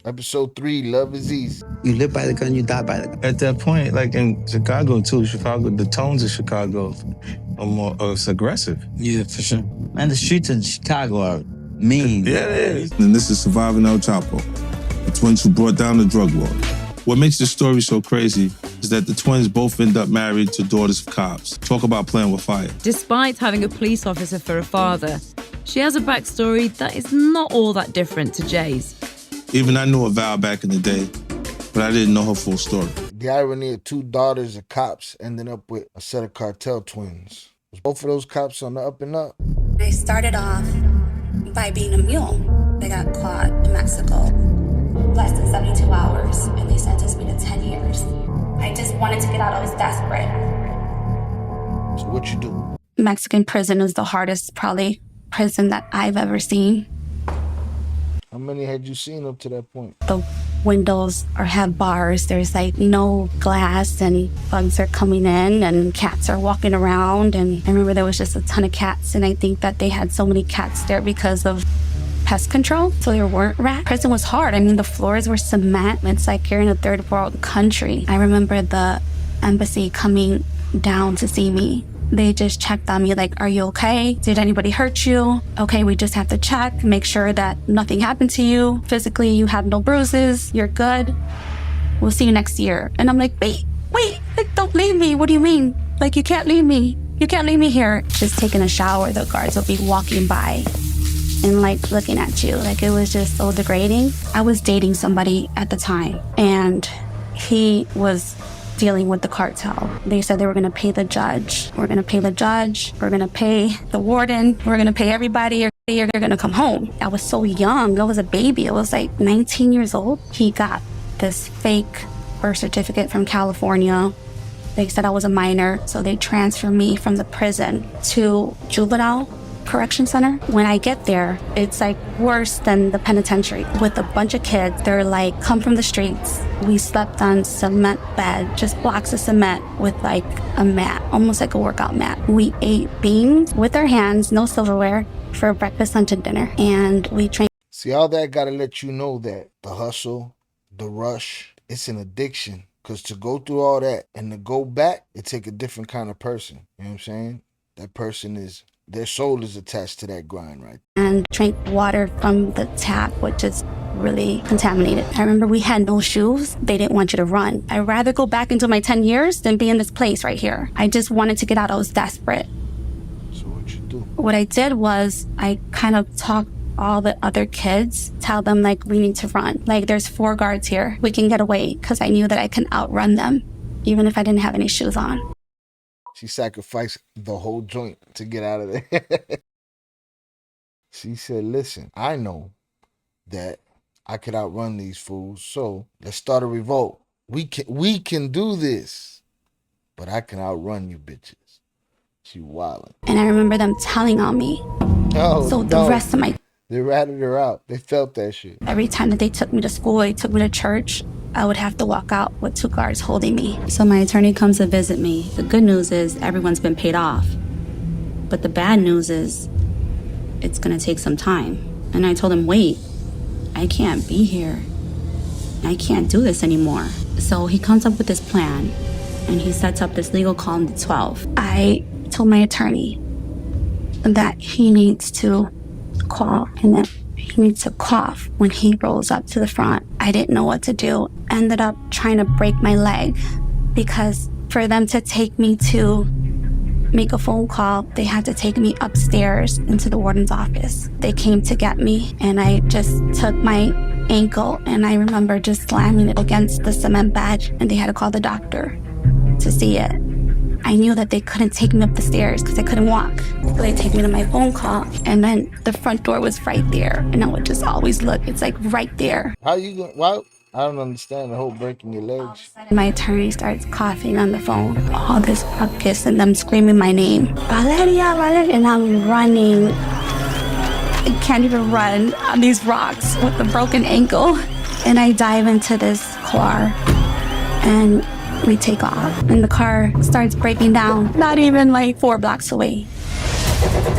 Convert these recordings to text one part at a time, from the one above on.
Episode 3, Love is Easy. You live by the gun, you die by the gun. At that point, like in Chicago too, the tones of Chicago are more aggressive. Yeah, for sure. Man, the streets in Chicago are mean. Yeah, it is. And this is Surviving El Chapo, the twins who brought down the drug war. What makes this story so crazy is that the twins both end up married to daughters of cops. Talk about playing with fire. Despite having a police officer for a father, she has a backstory that is not all that different to Jay's. Even I knew a Val back in the day, but I didn't know her full story. The irony of 2 daughters of cops ending up with a set of cartel twins. Was both of those cops on the up and up? I started off by being a mule. They got caught in Mexico. Less than 72 hours, and they sentenced me to 10 years. I just wanted to get out. I was desperate. So what you do? Mexican prison is the hardest, probably, prison that I've ever seen. How many had you seen up to that point? The windows have bars. There's like no glass, and bugs are coming in and cats are walking around. And I remember there was just a ton of cats, and I think that they had so many cats there because of pest control, so there weren't rats. Prison was hard. I mean, the floors were cement. It's like you're in a third world country. I remember the embassy coming down to see me. They just checked on me like, are you okay? Did anybody hurt you? Okay, we just have to check, make sure that nothing happened to you. Physically, you have no bruises. You're good. We'll see you next year. And I'm like, wait, like, don't leave me. What do you mean? Like, you can't leave me. You can't leave me here. Just taking a shower, the guards will be walking by and like looking at you. Like, it was just so degrading. I was dating somebody at the time, and he was dealing with the cartel. They said they were gonna pay the judge. We're gonna pay the judge. We're gonna pay the warden. We're gonna pay everybody. You're gonna come home. I was so young. I was a baby. I was like 19 years old. He got this fake birth certificate from California. They said I was a minor, so they transferred me from the prison to juvenile correction center. When I get there, it's like worse than the penitentiary with a bunch of kids. They're like, come from the streets. We slept on cement bed, just blocks of cement with like a mat, almost like a workout mat. We ate beans with our hands, no silverware, for breakfast, lunch, and dinner. And we trained. See, all that gotta let you know that the hustle, the rush, it's an addiction. Because to go through all that and to go back, it take a different kind of person. You know what I'm saying? That person is, their soul is attached to that grind, right? And drank water from the tap, which is really contaminated. I remember we had no shoes. They didn't want you to run. I'd rather go back into my 10 years than be in this place right here. I just wanted to get out. I was desperate. So what you do? What I did was I kind of talked all the other kids, tell them like, we need to run. Like, there's 4 guards here. We can get away, because I knew that I can outrun them, even if I didn't have any shoes on. She sacrificed the whole joint to get out of there. She said, listen, I know that I could outrun these fools, so let's start a revolt. We can do this, but I can outrun you bitches. She wildin'. And I remember them telling on me. Oh, so the rest of my... They ratted her out. They felt that shit. Every time that they took me to school, they took me to church, I would have to walk out with 2 guards holding me. So my attorney comes to visit me. The good news is everyone's been paid off. But the bad news is it's gonna take some time. And I told him, wait, I can't be here. I can't do this anymore. So he comes up with this plan, and he sets up this legal call on the 12th. I told my attorney that he needs to call, and then he needs to cough when he rolls up to the front. I didn't know what to do. Ended up trying to break my leg, because for them to take me to make a phone call, they had to take me upstairs into the warden's office. They came to get me, and I just took my ankle, and I remember just slamming it against the cement bed, and they had to call the doctor to see it. I knew that they couldn't take me up the stairs because I couldn't walk. So they take me to my phone call, and then the front door was right there, and I would just always look. It's like right there. How you going? Well, I don't understand the whole breaking your legs. My attorney starts coughing on the phone. All this ruckus and them screaming my name. Valeria, Valeria, and I'm running. I can't even run on these rocks with a broken ankle. And I dive into this car, and we take off, and the car starts breaking down, not even like 4 blocks away.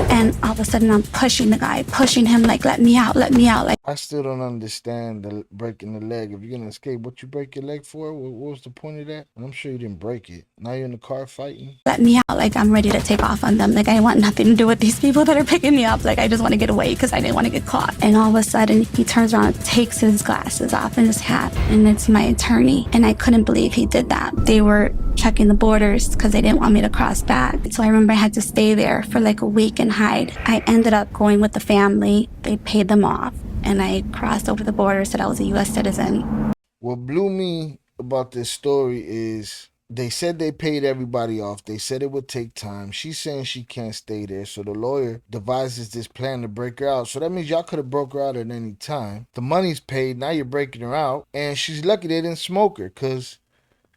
And all of a sudden I'm pushing the guy, pushing him like, let me out, let me out. Like, I still don't understand the breaking the leg. If you're gonna escape, what you break your leg for? What was the point of that? I'm sure you didn't break it. Now you're in the car fighting. let me out. Like, I'm ready to take off on them. Like, I want nothing to do with these people that are picking me up. Like, I just want to get away because I didn't want to get caught. And all of a sudden he turns around and takes his glasses off and his hat. And it's my attorney. And I couldn't believe he did that. They were checking the borders because they didn't want me to cross back. So I remember I had to stay there for like a week and hide. I ended up going with the family. They paid them off. And I crossed over the border, said I was a U.S. citizen. What blew me about this story is they said they paid everybody off. They said it would take time. She's saying she can't stay there. So the lawyer devises this plan to break her out. So that means y'all could have broke her out at any time. The money's paid. Now you're breaking her out. And she's lucky they didn't smoke her, because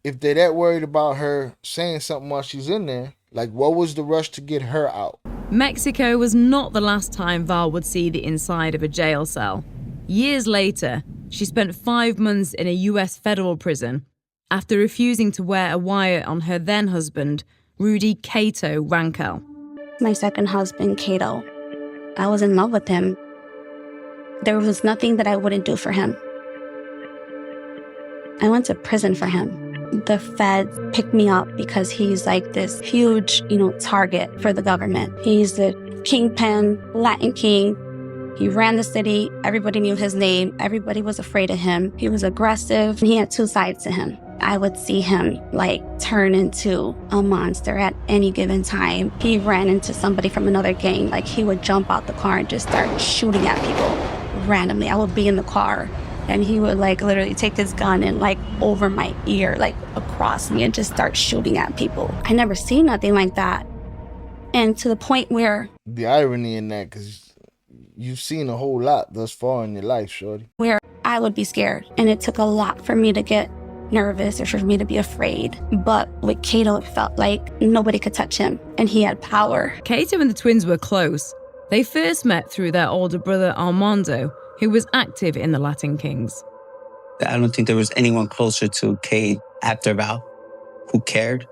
if they're that worried about her saying something while she's in there, like, what was the rush to get her out? Mexico was not the last time Val would see the inside of a jail cell. Years later, she spent 5 months in a US federal prison after refusing to wear a wire on her then husband, Rudy Kato Rankel. My second husband, Kato, I was in love with him. There was nothing that I wouldn't do for him. I went to prison for him. The feds picked me up because he's like this huge, target for the government. He's the kingpin, Latin king. He ran the city. Everybody knew his name. Everybody was afraid of him. He was aggressive. He had two sides to him. I would see him turn into a monster at any given time. He ran into somebody from another gang. He would jump out the car and just start shooting at people randomly. I would be in the car and he would literally take his gun and over my ear, across me, and just start shooting at people. I never seen nothing like that. And to the point where... The irony in that, because you've seen a whole lot thus far in your life, shorty. Where I would be scared. And it took a lot for me to get nervous or for me to be afraid. But with Kato, it felt like nobody could touch him. And he had power. Kato and the twins were close. They first met through their older brother Armando, who was active in the Latin Kings. I don't think there was anyone closer to Cade after Val who cared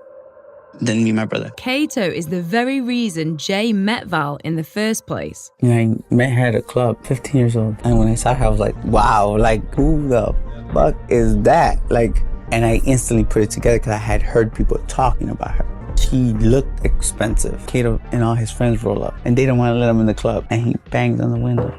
than me and my brother. Kato is the very reason Jay met Val in the first place. I met her at a club, 15 years old. And when I saw her, I was like, wow, who the fuck is that? And I instantly put it together because I had heard people talking about her. She looked expensive. Kato and all his friends roll up, and they don't want to let him in the club. And he bangs on the window.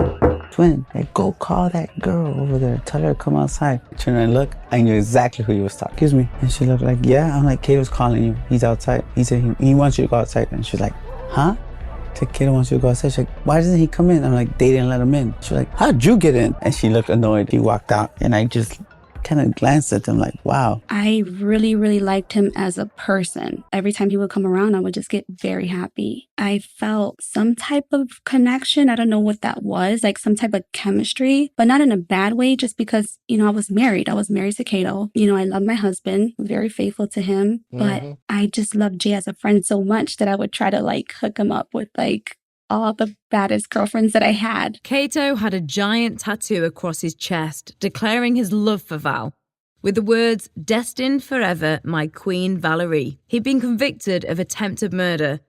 Twin, go call that girl over there. Tell her to come outside. I turned around and look. I knew exactly who he was talking. Excuse me. And she looked like, yeah. I'm like, Kato's calling you. He's outside. He said he wants you to go outside. And she's like, huh? I said, Kato wants you to go outside. She's like, why doesn't he come in? I'm like, they didn't let him in. She's like, how'd you get in? And she looked annoyed. He walked out, and I just kind of glanced at him like, wow. I really, really liked him as a person. Every time he would come around, I would just get very happy. I felt some type of connection. I don't know what that was, some type of chemistry, but not in a bad way, just because, I was married. I was married to Kato. I love my husband, very faithful to him, but I just loved Jay as a friend so much that I would try to hook him up with all the baddest girlfriends that I had. Kato had a giant tattoo across his chest, declaring his love for Val, with the words, "Destined forever, my Queen Valerie." He'd been convicted of attempted murder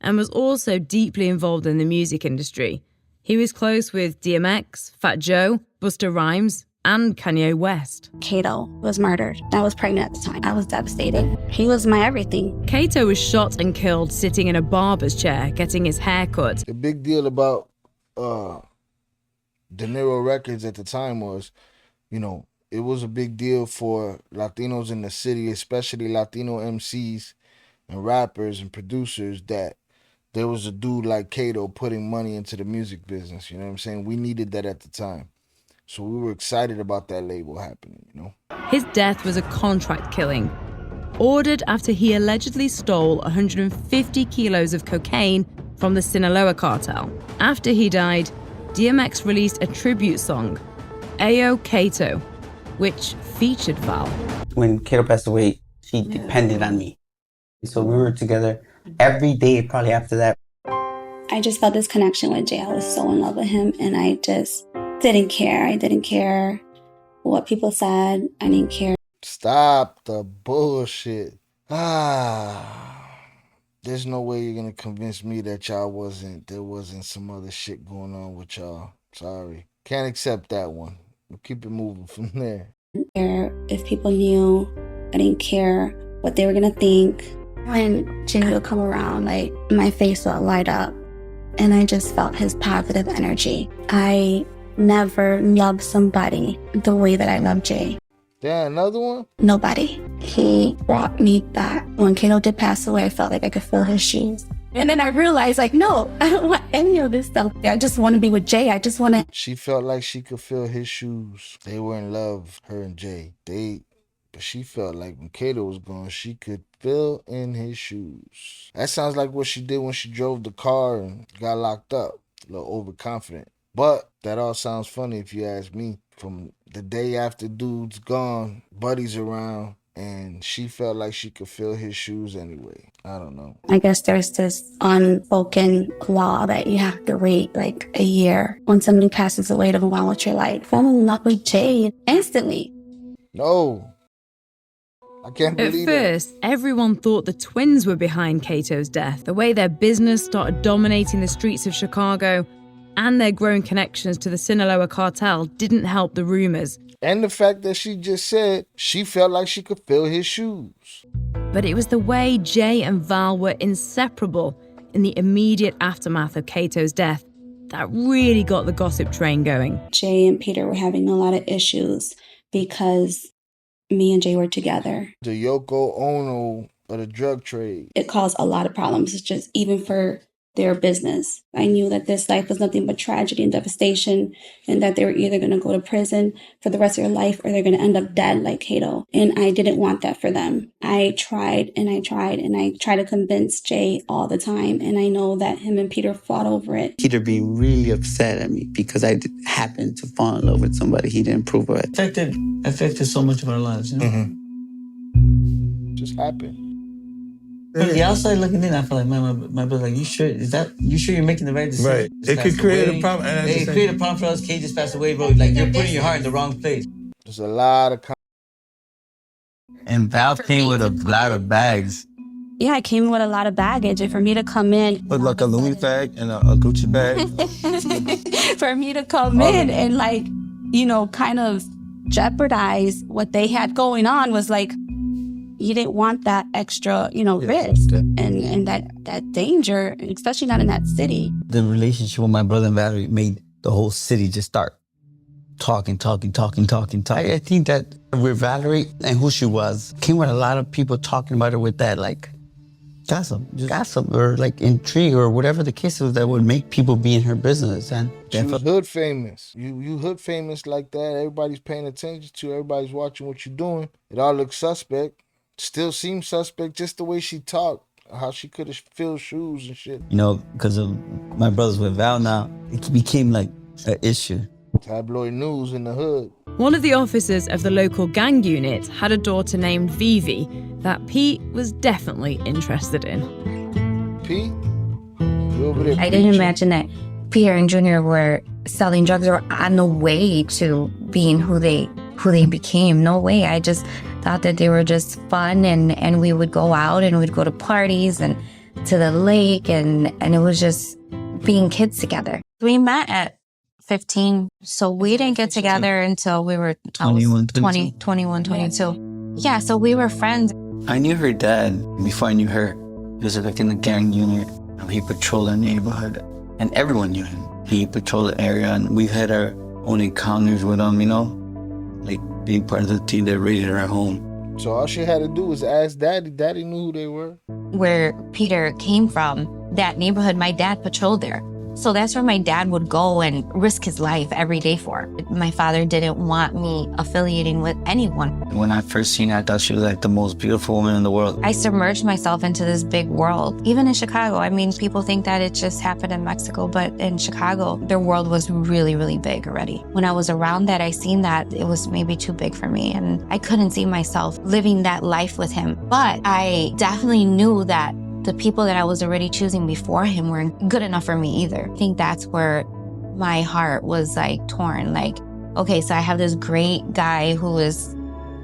and was also deeply involved in the music industry. He was close with DMX, Fat Joe, Busta Rhymes, and Kanye West. Kato was murdered. I was pregnant at the time. I was devastated. He was my everything. Kato was shot and killed sitting in a barber's chair, getting his hair cut. The big deal about De Niro Records at the time was, it was a big deal for Latinos in the city, especially Latino MCs and rappers and producers, that there was a dude like Kato putting money into the music business. You know what I'm saying? We needed that at the time. So we were excited about that label happening, His death was a contract killing, ordered after he allegedly stole 150 kilos of cocaine from the Sinaloa cartel. After he died, DMX released a tribute song, Ayo Kato, which featured Val. When Kato passed away, she depended on me. So we were together every day, probably after that. I just felt this connection with Jay. I was so in love with him, and I just didn't care. I didn't care what people said. I didn't care. Stop the bullshit. There's no way you're gonna convince me that there wasn't some other shit going on with y'all. Sorry. Can't accept that one. We'll keep it moving from there. If people knew, I didn't care what they were gonna think. When Jay would come around, like, my face would light up, and I just felt his positive energy. I never loved somebody the way that I love Jay. Damn, another one? Nobody. He brought me back. When Kato did pass away, I felt like I could feel his shoes. And then I realized, like, no, I don't want any of this stuff. I just want to be with Jay. I just want to. She felt like she could feel his shoes. They were in love, her and Jay. But she felt like when Kato was gone, she could feel in his shoes. That sounds like what she did when she drove the car and got locked up. A little overconfident. But that all sounds funny if you ask me. From the day after dude's gone, Buddy's around, and she felt like she could feel his shoes anyway. I don't know. I guess there's this unspoken law that you have to wait like a year when somebody passes away to move on with your life. I fell in love with Jay instantly. No. I can't believe At first, everyone thought the twins were behind Kato's death. The way their business started dominating the streets of Chicago and their growing connections to the Sinaloa cartel didn't help the rumors. And the fact that she just said she felt like she could feel his shoes. But it was the way Jay and Val were inseparable in the immediate aftermath of Kato's death that really got the gossip train going. Jay and Peter were having a lot of issues because me and Jay were together. The Yoko Ono of the drug trade. It caused a lot of problems, just even for their business. I knew that this life was nothing but tragedy and devastation, and that they were either going to go to prison for the rest of their life or they're going to end up dead like Kato. And I didn't want that for them. I tried and I tried to convince Jay all the time. And I know that him and Peter fought over it. Peter being really upset at me because I happened to fall in love with somebody he didn't approve of. Affected so much of our lives, you know? Mm-hmm. Just happened. From the outside looking in, I feel like my brother's like, you sure you're making the right decision? Right. It could create a problem. It could create a problem for us. Kate just passed away, bro. Like, you're putting your heart in the wrong place. There's a lot of... And Val came with a lot of bags. Yeah, I came with a lot of baggage. And for me to come in... With like a Louis bag and a Gucci bag. For me to come in and like, you know, kind of jeopardize what they had going on was like, you didn't want that extra, risk and that danger, especially not in that city. The relationship with my brother and Valerie made the whole city just start talking. I think that with Valerie and who she was, came with a lot of people talking about her with that, like, gossip or like intrigue or whatever the case was that would make people be in her business. And she was hood famous. You hood famous like that. Everybody's paying attention to. Everybody's watching what you're doing. It all looks suspect. Still seems suspect just the way she talked. How she could have filled shoes and shit. Because of my brothers with Val now, it became like an issue. Tabloid news in the hood. One of the officers of the local gang unit had a daughter named Vivi that Pete was definitely interested in. Pete? You over there? I didn't imagine that Peter and Junior were selling drugs or on the way to being who they became. No way. I just thought that they were just fun and we would go out and we'd go to parties and to the lake and it was just being kids together. We met at 15, so we didn't get together until we were 21, 22. Yeah, so we were friends. I knew her dad before I knew her. He was like in the gang unit. He patrolled the neighborhood and everyone knew him. He patrolled the area and we had our own encounters with him, like being part of the team that raided our home. So all she had to do was ask Daddy. Daddy knew who they were. Where Peter came from, that neighborhood, my dad patrolled there. So that's where my dad would go and risk his life every day for. My father didn't want me affiliating with anyone. When I first seen her, I thought she was like the most beautiful woman in the world. I submerged myself into this big world. Even in Chicago, I mean, people think that it just happened in Mexico, but in Chicago, their world was really, really big already. When I was around that, I seen that it was maybe too big for me, and I couldn't see myself living that life with him. But I definitely knew that the people that I was already choosing before him weren't good enough for me either. I think that's where my heart was like torn. Like, okay, so I have this great guy who is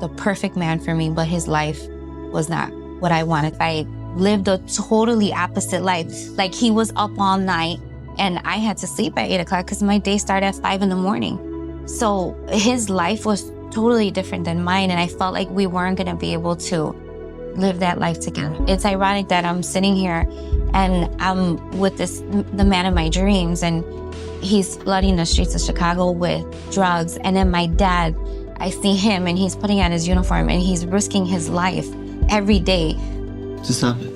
the perfect man for me, but his life was not what I wanted. I lived a totally opposite life. Like, he was up all night and I had to sleep at 8 o'clock because my day started at 5 in the morning. So his life was totally different than mine, and I felt like we weren't gonna be able to live that life together. It's ironic that I'm sitting here and I'm with the man of my dreams, and he's flooding the streets of Chicago with drugs. And then my dad, I see him and he's putting on his uniform and he's risking his life every day. To stop it.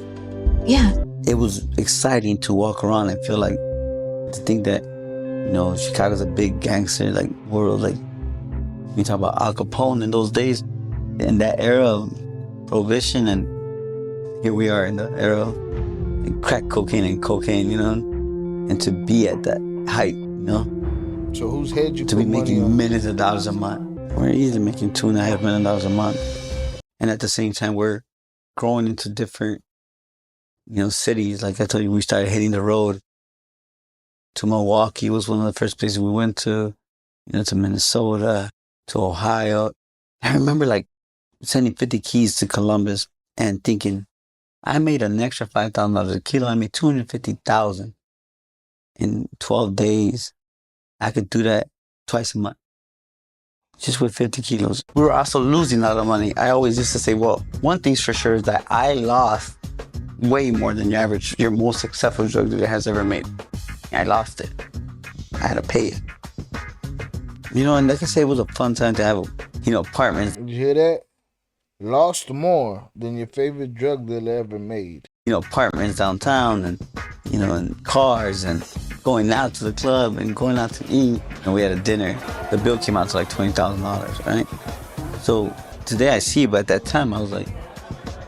Yeah. It was exciting to walk around and feel like, to think that, you know, Chicago's a big gangster, like, world. Like, we talk about Al Capone in those days, in that era of prohibition, and here we are in the era of crack cocaine and cocaine, you know, and to be at that height, you know. So whose head you to put be money making on? millions of dollars a month. We're easily making $2.5 million a month, and at the same time, we're growing into different, you know, cities. Like I told you, we started hitting the road. To Milwaukee was one of the first places we went to, you know, to Minnesota, to Ohio. I remember like sending 50 keys to Columbus and thinking, I made an extra $5,000 a kilo. I made $250,000 in 12 days. I could do that twice a month, just with 50 kilos. We were also losing a lot of money. I always used to say, well, one thing's for sure is that I lost way more than your most successful drug dealer has ever made. I lost it. I had to pay it. You know, and like I said, it was a fun time to have, you know, apartments. Did you hear that? Lost more than your favorite drug dealer ever made. You know, apartments downtown, and, you know, and cars, and going out to the club and going out to eat. And we had a dinner. The bill came out to like $20,000, right? So today I see, but at that time I was like,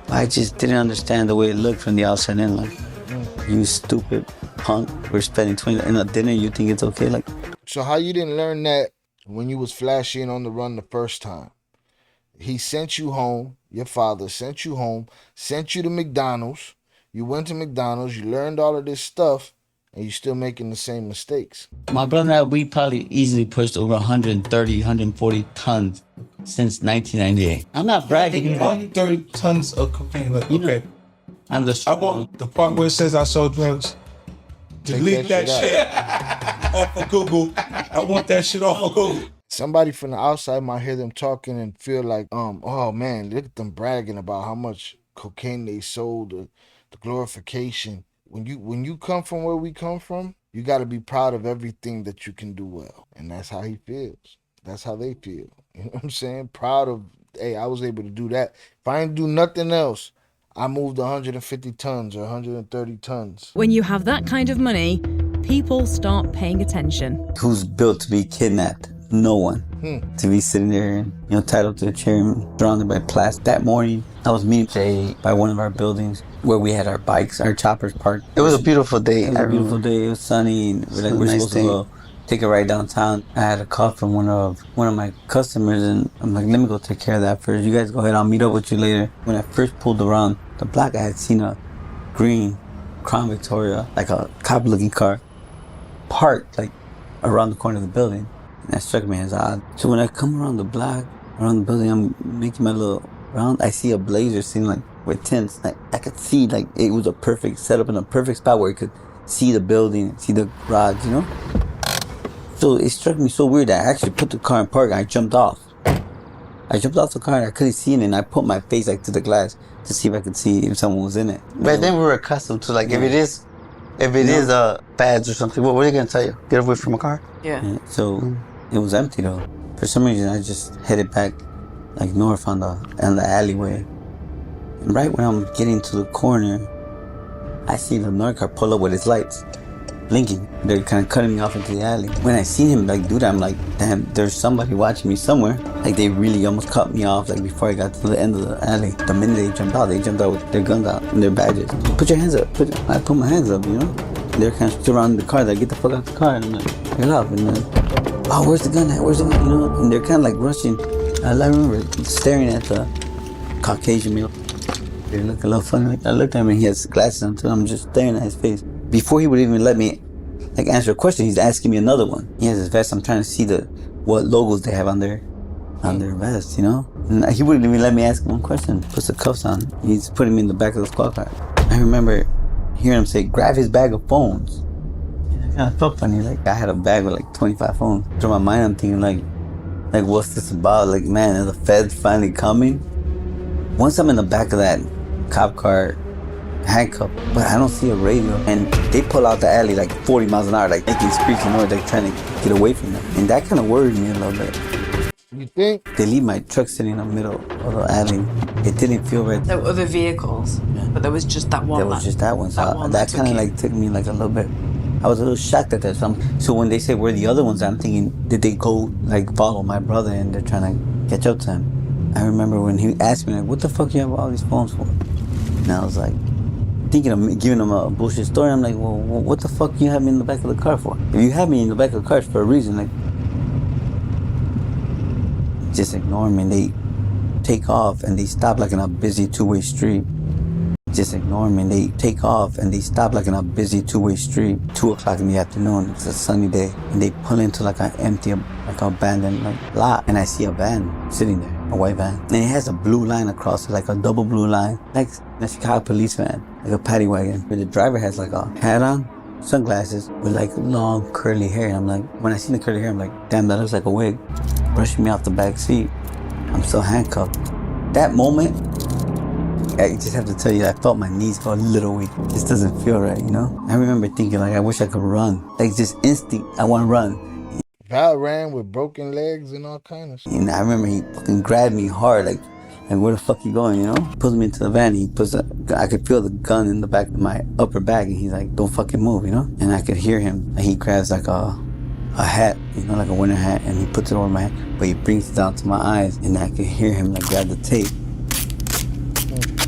I just didn't understand the way it looked from the outside in. Like, you stupid punk, we're spending $20 in a dinner, you think it's okay? Like, so how you didn't learn that when you was flashy and on the run the first time? He sent you home, your father sent you home, sent you to McDonald's. You went to McDonald's, you learned all of this stuff, and you're still making the same mistakes. my brother and I, we probably easily pushed over 130, 140 tons since 1998. I'm not bragging. 130 tons of cocaine. Like, okay. I'm the I want the part where it says I sold drugs. Delete that shit off of Google. I want that shit off of Google. Somebody from the outside might hear them talking and feel like, oh man, look at them bragging about how much cocaine they sold, the glorification. When you come from where we come from, you got to be proud of everything that you can do well. And that's how he feels. That's how they feel. You know what I'm saying? Proud of, hey, I was able to do that. If I ain't do nothing else, I moved 150 tons or 130 tons. When you have that kind of money, people start paying attention. Who's built to be kidnapped? No one. To be sitting there, you know, tied up to a chair, surrounded by plastic. That morning, I was meeting Jay by one of our buildings where we had our bikes, our choppers parked. It was a beautiful day. It was sunny, and we were supposed to go take a ride downtown. I had a call from one of my customers, and I'm like, let me go take care of that first. You guys go ahead, I'll meet up with you later. When I first pulled around the block, I had seen a green Crown Victoria, like a cop-looking car, parked like around the corner of the building. And that struck me as odd. So when I come around the block, around the building, I'm making my little round, I see a Blazer sitting like with tents. Like, I could see like it was a perfect setup in a perfect spot where you could see the building, see the garage, you know? So it struck me so weird that I actually put the car in park and I jumped off. I jumped off the car and I couldn't see it, and I put my face like to the glass to see if I could see if someone was in it. But then we were accustomed to like, if it is pads or something, what are they gonna tell you? Get away from a car? Yeah. So it was empty though. For some reason, I just headed back like north on the alleyway. And right when I'm getting to the corner, I see the another car pull up with its lights blinking. They're kind of cutting me off into the alley. When I seen him like do that, I'm like, damn, there's somebody watching me somewhere. Like, they really almost cut me off like before I got to the end of the alley. The minute they jumped out with their guns out and their badges. Put your hands up. I put my hands up, you know? They're kind of surrounding the car. Like, get the fuck out the car. And I'm like, get up. And then, oh, where's the gun at? Where's the gun? You know? And they're kind of like rushing. I remember staring at the Caucasian male. They look a little funny. I looked at him and he has glasses on too. I'm just staring at his face. Before he would even let me like answer a question, he's asking me another one. He has his vest. I'm trying to see what logos they have on their vest, you know? And he wouldn't even let me ask him one question. Puts the cuffs on. He's putting me in the back of the squad car. I remember hearing him say, grab his bag of phones. And I kind of felt funny. Like, I had a bag with like 25 phones. Through my mind, I'm thinking like what's this about? Like, man, are the feds finally coming? Once I'm in the back of that cop car, handcuffed, but I don't see a radio. And they pull out the alley like 40 miles an hour, like making screeching noise, like trying to get away from them. And that kind of worried me a little bit. You think? They leave my truck sitting in the middle of the alley. It didn't feel right. There were other vehicles, but there was just that one. There was just that one. So that kind of like took me like a little bit. I was a little shocked at that. So when they say where the other ones, I'm thinking, did they go like follow my brother and they're trying to catch up to him? I remember when he asked me like, what the fuck you have all these phones for? And I was like, thinking of giving him a bullshit story. I'm like, well, what the fuck you have me in the back of the car for? If you have me in the back of the car, it's for a reason. Like, just ignore me. And they take off and they stop like in a busy two-way street. Just ignore me. And they take off and they stop like in a busy two-way street. 2 o'clock in the afternoon. It's a sunny day. And they pull into like an empty, like abandoned lot. And I see a van sitting there, a white van. And it has a blue line across it, like a double blue line, like a Chicago police van, like a paddy wagon. Where the driver has like a hat on, sunglasses, with like long curly hair. And I'm like, when I seen the curly hair, I'm like, damn, that looks like a wig. Brushing me off the back seat. I'm still handcuffed. That moment, I just have to tell you, I felt my knees go a little weak. It just doesn't feel right, you know? I remember thinking like, I wish I could run. Like just instinct, I want to run. Val ran with broken legs and all kinds of stuff. And I remember he fucking grabbed me hard, like where the fuck you going, you know? Pulls me into the van, I could feel the gun in the back of my upper back, and he's like, don't fucking move, you know? And I could hear him, he grabs like a hat, you know, like a winter hat, and he puts it over my head, but he brings it down to my eyes, and I could hear him like grab the tape.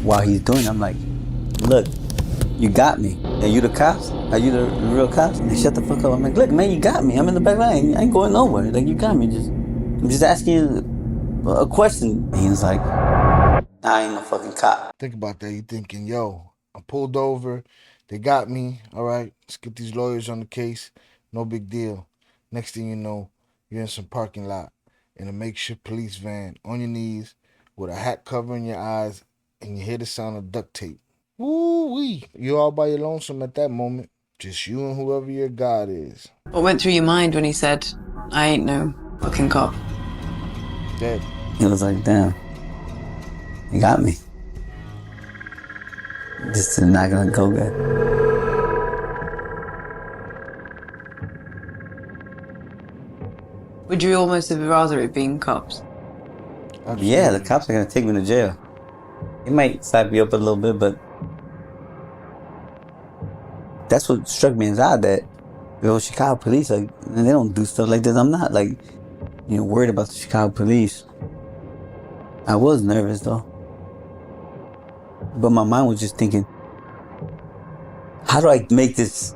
While he's doing it, I'm like, look, you got me. Are you the cops? Are you the real cops? And they shut the fuck up. I'm like, look, man, you got me. I'm in the back line. I ain't going nowhere. Like, you got me. I'm just asking you a question. And he was like, I ain't no fucking cop. Think about that. You thinking, yo, I'm pulled over. They got me. All right, let's get these lawyers on the case. No big deal. Next thing you know, you're in some parking lot in a makeshift police van on your knees with a hat covering your eyes, and you hear the sound of duct tape. Woo-wee. You all by your lonesome at that moment. Just you and whoever your God is. What went through your mind when he said, I ain't no fucking cop? Dead. He was like, damn, you got me. This is not gonna go good. Would you almost have rather it being cops? Absolutely. Yeah, the cops are gonna take me to jail. It might slap me up a little bit, but that's what struck me as odd, that the Chicago police, like, they don't do stuff like this. I'm not like, worried about the Chicago police. I was nervous though, but my mind was just thinking, how do I make this,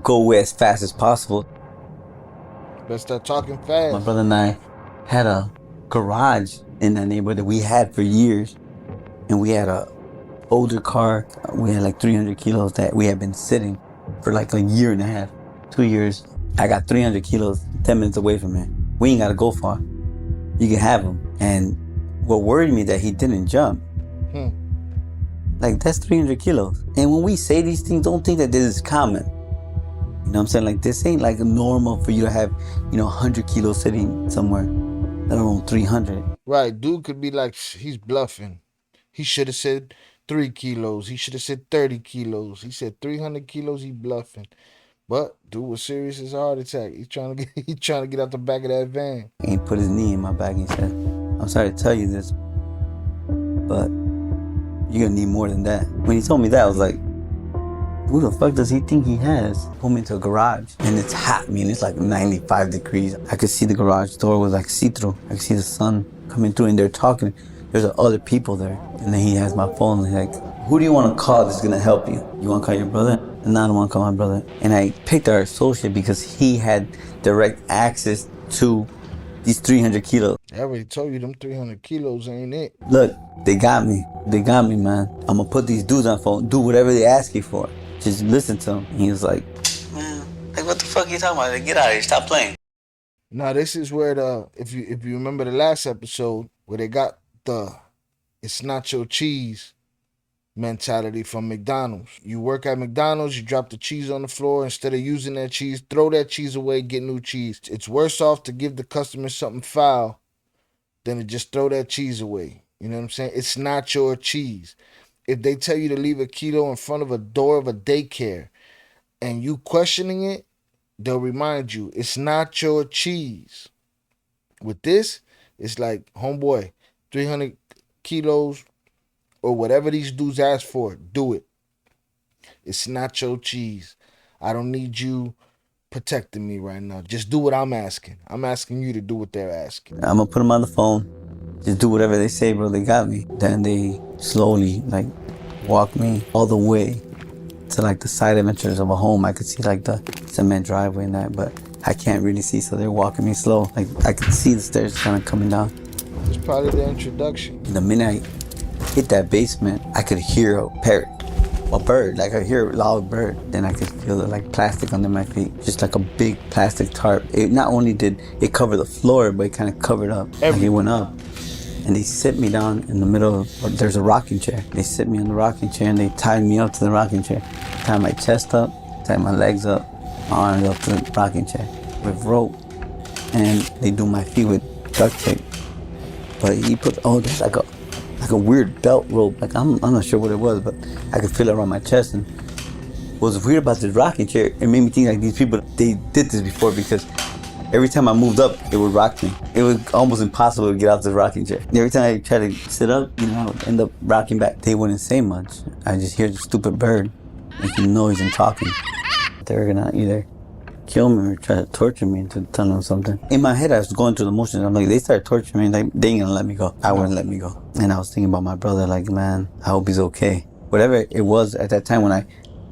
go away as fast as possible? Better start talking fast. My brother and I had a garage in that neighborhood that we had for years. And we had a older car. We had like 300 kilos that we had been sitting for like a year and a half, 2 years. I got 300 kilos 10 minutes away from here. We ain't got to go far. You can have them. And what worried me that he didn't jump. Like, that's 300 kilos. And when we say these things, don't think that this is common. You know what I'm saying? Like, this ain't like normal for you to have, 100 kilos sitting somewhere, let alone 300. Right, dude could be like, he's bluffing. He should have said 3 kilos. He should have said 30 kilos. He said 300 kilos, he bluffing. But dude was serious as a heart attack. He's trying to get out the back of that van. He put his knee in my back and he said, I'm sorry to tell you this, but you're gonna need more than that. When he told me that, I was like, who the fuck does he think he has? Pulled me into a garage, and it's hot, it's like 95 degrees. I could see the garage door was like see-through. I could see the sun coming through, and they're talking. There's other people there. And then he has my phone, and he's like, who do you want to call that's gonna help you? You wanna call your brother? And I don't wanna call my brother. And I picked our associate because he had direct access to these 300 kilos. I already told you them 300 kilos ain't it. Look, they got me. They got me, man. I'm gonna put these dudes on phone, do whatever they ask you for. Just listen to him. And he was like, man, like, what the fuck are you talking about? Like, get out of here, stop playing. Now this is where if you remember the last episode where they got the it's nacho cheese mentality from McDonald's. You work at McDonald's, you drop the cheese on the floor. Instead of using that cheese, throw that cheese away, get new cheese. It's worse off to give the customer something foul than to just throw that cheese away. You know what I'm saying? It's not your cheese. If they tell you to leave a kilo in front of a door of a daycare and you questioning it, they'll remind you, it's not your cheese. With this, it's like, homeboy, 300 kilos or whatever these dudes ask for, do it. It's not your cheese. I don't need you protecting me right now. Just do what I'm asking. I'm asking you to do what they're asking. I'm gonna put them on the phone. Just do whatever they say, bro. They got me. Then they slowly, like, walk me all the way to, like, the side entrance of a home. I could see, like, the cement driveway and that, but I can't really see, so they're walking me slow. Like, I could see the stairs kind of coming down. It's probably the introduction. The minute I hit that basement, I could hear a parrot. A bird, like I hear a loud bird. Then I could feel it like plastic under my feet. Just like a big plastic tarp. It not only did it cover the floor, but it kind of covered up. Like it went up. And they sit me down in the middle of, there's a rocking chair. They sit me on the rocking chair and they tied me up to the rocking chair. Tied my chest up, tied my legs up, my arms up to the rocking chair with rope. And they do my feet with duct tape. But he put, there's like a weird belt rope. Like I'm not sure what it was, but I could feel it around my chest. And what was weird about this rocking chair, it made me think like these people, they did this before, because every time I moved up, it would rock me. It was almost impossible to get out this rocking chair. Every time I tried to sit up, I would end up rocking back. They wouldn't say much. I just hear the stupid bird making noise and talking. They were gonna either kill me or try to torture me into telling them something. In my head, I was going through the motions. I'm like, they started torturing me, like, they ain't gonna let me go. I wouldn't let me go. And I was thinking about my brother, like, man, I hope he's okay. Whatever it was at that time when I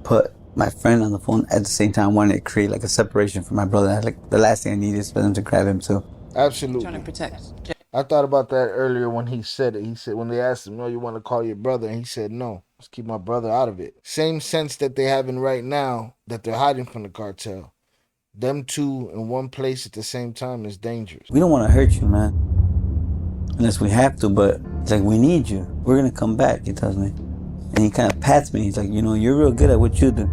put my friend on the phone, at the same time, I wanted to create like a separation from my brother. Like, the last thing I needed is for them to grab him too. Absolutely. Trying to protect. I thought about that earlier when he said it. He said, when they asked him, no, you want to call your brother? And he said, no, let's keep my brother out of it. Same sense that they're having right now, that they're hiding from the cartel. Them two in one place at the same time is dangerous. We don't want to hurt you, man. Unless we have to, but it's like, we need you. We're going to come back, he tells me. And he kind of pats me. He's like, you're real good at what you do.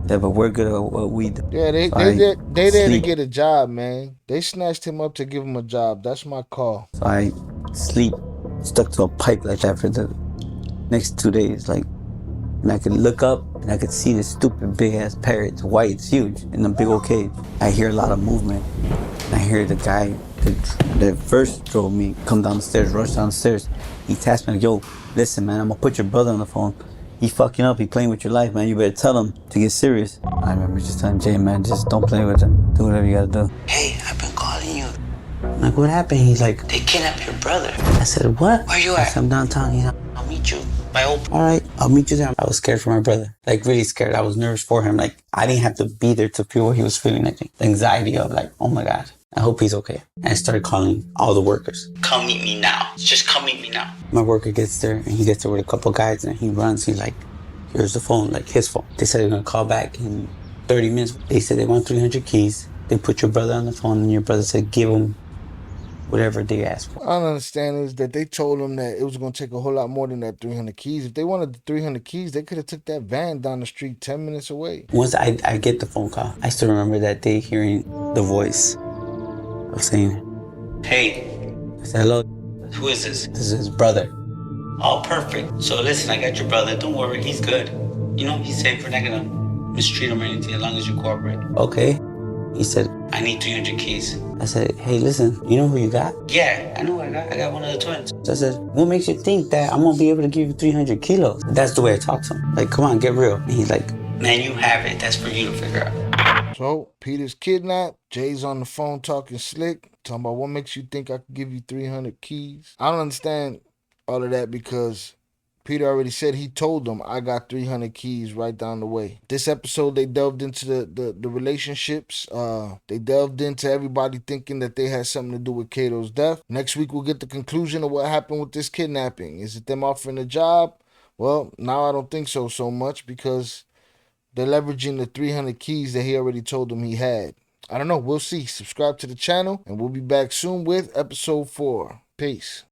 Yeah, but we're good at what we do. Yeah, they there to get a job, man. They snatched him up to give him a job. That's my call. So I sleep stuck to a pipe like that for the next 2 days. Like, and I could look up and I could see this stupid big ass parrot. It's white, it's huge, in a big old cage. I hear a lot of movement. And I hear the guy that first drove me come down the stairs, rush down the stairs. He taps me like, yo, listen, man, I'm gonna put your brother on the phone. He fucking up, he playing with your life, man. You better tell him to get serious. I remember just telling Jay, man, just don't play with him. Do whatever you gotta do. Hey, I've been calling you. I'm like, what happened? He's like, they kidnapped your brother. I said, what? Where you at? I'm downtown. He's like, I'll meet you. All right, I'll meet you there. I was scared for my brother, like really scared. I was nervous for him. Like, I didn't have to be there to feel what he was feeling. Like, the anxiety of like, oh my God, I hope he's okay. And I started calling all the workers. Come meet me now. Just come meet me now. My worker gets there and he gets there with a couple guys and he runs. He's like, here's the phone, like his phone. They said they're gonna call back in 30 minutes. They said they want 300 keys. They put your brother on the phone and your brother said, give him whatever they asked for. I don't understand is that they told them that it was going to take a whole lot more than that 300 keys. If they wanted the 300 keys, they could have took that van down the street 10 minutes away. Once I get the phone call, I still remember that day hearing the voice of saying, hey. I said, hello, who is this? This is his brother. Oh, perfect. So listen, I got your brother. Don't worry, he's good. He's safe. We're not going to mistreat him or anything as long as you cooperate. Okay. He said, I need 300 keys. I said, hey, listen, you know who you got? Yeah, I know what I got. I got one of the twins. So I said, what makes you think that I'm going to be able to give you 300 kilos? That's the way I talk to him. Like, come on, get real. And he's like, man, you have it. That's for you to figure out. So, Peter's kidnapped. Jay's on the phone talking slick. Talking about what makes you think I could give you 300 keys. I don't understand all of that because Peter already said he told them I got 300 keys right down the way. This episode, they delved into the relationships. They delved into everybody thinking that they had something to do with Kato's death. Next week, we'll get the conclusion of what happened with this kidnapping. Is it them offering a job? Well, now I don't think so much because they're leveraging the 300 keys that he already told them he had. I don't know. We'll see. Subscribe to the channel, and we'll be back soon with episode 4. Peace.